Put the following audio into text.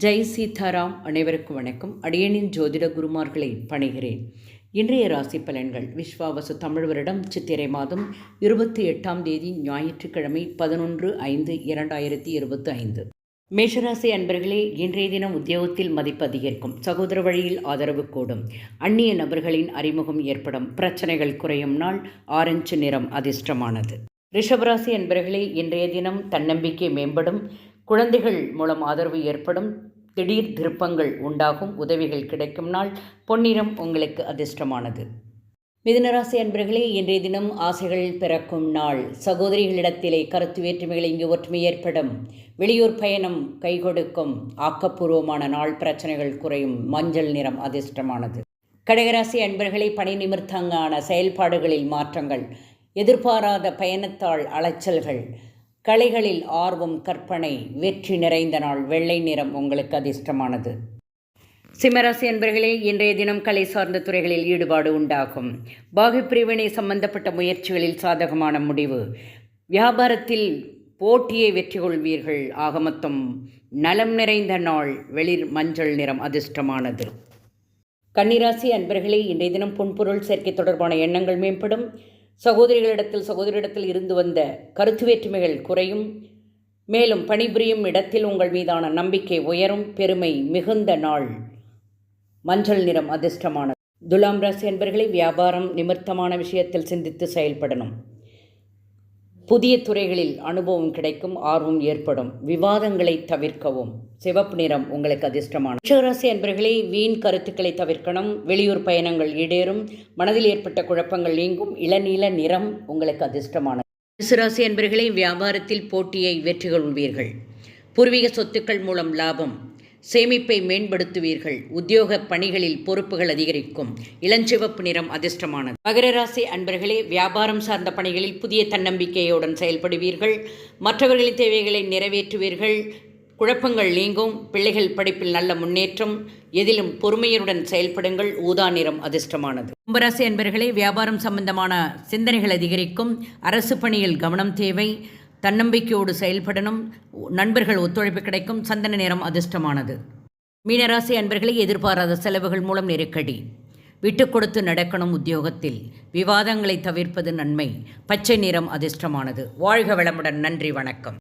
ஜெய் சீதாராம். அனைவருக்கும் வணக்கம். அடியனின் ஜோதிட குருமார்களை பணிகிறேன். இன்றைய ராசி பலன்கள். விஸ்வாவசு தமிழ் வருடம் சித்திரை மாதம் 28ஆம் தேதி ஞாயிற்றுக்கிழமை 11/5/2025. மேஷராசி அன்பர்களே, இன்றைய தினம் உத்தியோகத்தில் மதிப்பு அதிகரிக்கும். சகோதர வழியில் ஆதரவு கூடும். அந்நிய நபர்களின் அறிமுகம் ஏற்படும். பிரச்சனைகள் குறையும் நாள். ஆரஞ்சு நிறம் அதிர்ஷ்டமானது. ரிஷபராசி அன்பர்களே, இன்றைய தினம் தன்னம்பிக்கை மேம்படும். குழந்தைகள் மூலம் ஆதரவு ஏற்படும். திடீர் திருப்பங்கள் உண்டாகும். உதவிகள் கிடைக்கும் நாள். பொன்னிறம் உங்களுக்கு அதிர்ஷ்டமானது. மிதுனராசி அன்பர்களே, இன்றைய தினம் ஆசைகள் பிறக்கும் நாள். சகோதரிகளிடத்திலே கருத்து வேற்றுமைகள் இங்கு ஒற்றுமை ஏற்படும். வெளியூர் பயணம் கை கொடுக்கும். ஆக்கப்பூர்வமான நாள். பிரச்சனைகள் குறையும். மஞ்சள் நிறம் அதிர்ஷ்டமானது. கடகராசி அன்பர்களே, பணி நிமிர்த்தங்கான செயல்பாடுகளில் மாற்றங்கள். எதிர்பாராத பயணத்தால் அலைச்சல்கள். கலைகளில் ஆர்வம், கற்பனை, வெற்றி நிறைந்த நாள். வெள்ளை நிறம் உங்களுக்கு அதிர்ஷ்டமானது. சிம்மராசி அன்பர்களே, இன்றைய தினம் கலை சார்ந்த துறைகளில் ஈடுபாடு உண்டாகும். பாகப்பிரிவினை சம்பந்தப்பட்ட முயற்சிகளில் சாதகமான முடிவு. வியாபாரத்தில் போட்டியை வெற்றி கொள்வீர்கள். ஆக மொத்தம் நலம் நிறைந்த நாள். வெளிர் மஞ்சள் நிறம் அதிர்ஷ்டமானது. கன்னிராசி அன்பர்களே, இன்றைய தினம் பொன்பொருள் சேர்க்கை தொடர்பான எண்ணங்கள் மேம்படும். சகோதரிடத்தில் இருந்து வந்த கருத்து வேற்றுமைகள் குறையும். மேலும் பணிபுரியும் இடத்தில் உங்கள் மீதான நம்பிக்கை உயரும். பெருமை மிகுந்த நாள். மஞ்சள் நிறம் அதிர்ஷ்டமானது. துலாம் ராசி அன்பர்களே, வியாபாரம் நிமித்தமான விஷயத்தில் சிந்தித்து செயல்படணும். புதிய துறைகளில் அனுபவம் கிடைக்கும். ஆர்வம் ஏற்படும். விவாதங்களை தவிர்க்கவும். சிவப்பு நிறம் உங்களுக்கு அதிர்ஷ்டமான. ரிஷபராசி அன்பர்களே, வீண் கருத்துக்களை தவிர்க்கணும். வெளியூர் பயணங்கள் ஈடேறும். மனதில் ஏற்பட்ட குழப்பங்கள் நீங்கும். இளநீல நிறம் உங்களுக்கு அதிர்ஷ்டமானது. ரிஷபராசி அன்பர்களே, வியாபாரத்தில் போட்டியை வெற்றி கொள்வீர்கள். பூர்வீக சொத்துக்கள் மூலம் லாபம். சேமிப்பை மேம்படுத்துவீர்கள். உத்தியோக பணிகளில் பொறுப்புகள் அதிகரிக்கும். இளஞ்சிவப்பு நிறம் அதிர்ஷ்டமானது. மகர ராசி அன்பர்களே, வியாபாரம் சார்ந்த பணிகளில் புதிய தன்னம்பிக்கையுடன் செயல்படுவீர்கள். மற்றவர்களின் தேவைகளை நிறைவேற்றுவீர்கள். குழப்பங்கள் நீங்கும். பிள்ளைகள் படிப்பில் நல்ல முன்னேற்றம். எதிலும் பொறுமையுடன் செயல்படுங்கள். ஊதா நிறம் அதிர்ஷ்டமானது. கும்பராசி அன்பர்களே, வியாபாரம் சம்பந்தமான சிந்தனைகள் அதிகரிக்கும். அரசு பணியில் கவனம் தேவை. தன்னம்பிக்கையோடு செயல்படணும். நண்பர்கள் ஒத்துழைப்பு கிடைக்கும். சந்தன நிறம் அதிர்ஷ்டமானது. மீனராசி அன்பர்களை, எதிர்பாராத செலவுகள் மூலம் நெருக்கடி. விட்டு கொடுத்து நடக்கணும். உத்தியோகத்தில் விவாதங்களை தவிர்ப்பது நன்மை. பச்சை நிறம் அதிர்ஷ்டமானது. வாழ்க வளமுடன். நன்றி, வணக்கம்.